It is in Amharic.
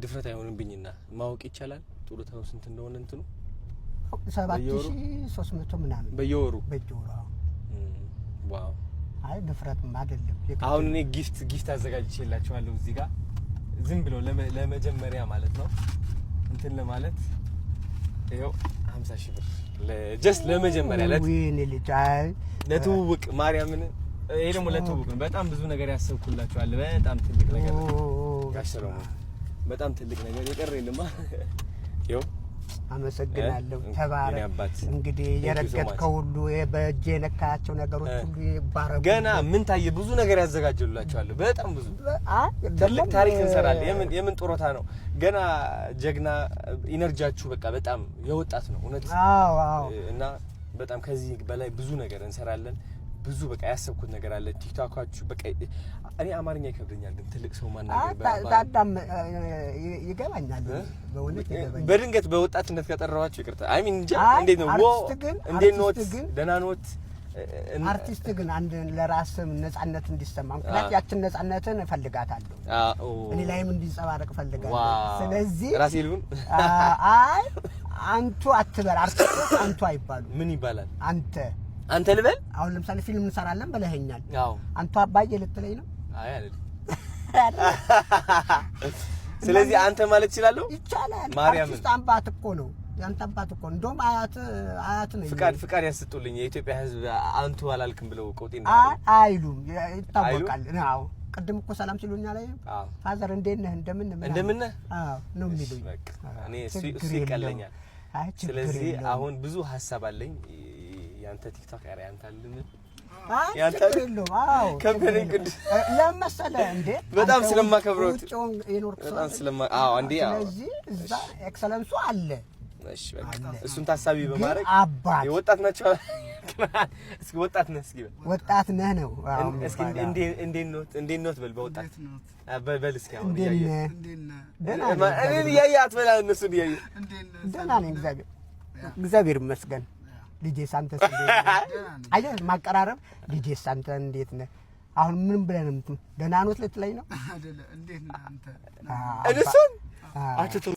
ድፍረት አይሆንብኝና ማወቅ ይቻላል ጡረታው ስንት እንደሆነ እንትኑ 7300 ምናምን በየወሩ ዋው አይ ድፍረትም አይደለም አሁን እኔ ጊፍት አዘጋጅቼላችኋለሁ እዚህ ጋር ዝም ብሎ ለመጀመሪያ ማለት ነው እንትን ለማለት ይሄው 50000 ብር ለጀስት ለመጀመሪያ ለወይኔ ልጅ ለትውውቅ ማርያምን ይሄ ደግሞ ለትውውቅ ነው በጣም ብዙ ነገር ያሰብኩላችኋል በጣም ትልቅ ነገር ያሰረው በጣም ትልቅ ነገር የቀረ የለማ ይሄው አመሰግናለሁ ተባረክ እንግዲህ የረገጥከው ሁሉ በእጄ ነካቸው ነገሮች ሁሉ ይባረኩ ገና ምን ታየ ብዙ ነገር ያዘጋጀሉላችኋል በጣም ብዙ ትልቅ ታሪክ እንሰራለን የምን ጡረታ ነው ገና ጀግና ኢነርጂያችሁ በቃ በጣም የወጣት ነው እውነት አዎ እና በጣም ከዚህ በላይ ብዙ ነገር እንሰራለን ብዙ በቃ ያሰብኩት ነገር አለ ቲክቶካችሁ በቃ እኔ አማርኛ ይከብደኛል ግን ትልቅ ሰው ማናገር በጣም ይገባኛል በእውነት ይገባኛል በድንገት በወጣትነት ከጠራዋችሁ ይቅርታ አይ ሚን እንዴት ነው እንዴት ነው ደህና ኖት አርቲስት ግን አንድ ለራስም ነፃነት እንዲሰማ ምክንያት ያችን ነፃነትን እፈልጋታለሁ እኔ ላይም እንዲንጸባረቅ እፈልጋለሁ ስለዚህ ራሴ ልሁን አይ አንቱ አትበል አርቲስት አንቱ አይባሉ ምን ይባላል አንተ ልበል አሁን ለምሳሌ ፊልም እንሰራለን በለኸኛል አዎ አንተ አባዬ ልትለኝ ነው አይ አይደል ስለዚህ አንተ ማለት ይችላልው ይቻላል ማርያም አርቲስት አባት እኮ ነው ያንተ አባት እኮ እንደውም አያት ነው ፍቃድ ያስጡልኝ የኢትዮጵያ ህዝብ አንቱ አላልክም ብለው ቆጤና አይሉም ይታወቃል አዎ ቅድም እኮ ሰላም ሲሉኛ ላይ ፋዘር እንዴት ነህ እንደምን አዎ ነው የሚሉኝ እኔ እሱ ይቀለኛል ስለዚህ አሁን ብዙ ሐሳብ አለኝ ያንተ ቲክቶክ አሪያ አንተ አልን ያንተ አዎ ከበረኝ ቅዱስ ለምሳሌ እንዴ በጣም ስለማከብረው በጣም አዎ እንዴ አዎ ስለዚህ እዛ ኤክሰለንሱ አለ እሺ በቃ እሱን ታሳቢ በማድረግ የወጣት ናቸው እስኪ ወጣት ነህ እስኪ ወጣት ነህ ነው አዎ እስኪ እንዴት ነው በል በወጣት በል እስኪ አሁን እኔ ያያት በላ እነሱ ያዩ ደህና ነኝ እግዚአብሔር ይመስገን ልጄ ሳንተስ እንዴት አይ ማቀራረብ ልጄ ሳንተ እንዴት ነህ አሁን ምን ብለን ደህና ኖት ልትለኝ ነው አይደለ እንዴት ነህ አንተ እሱን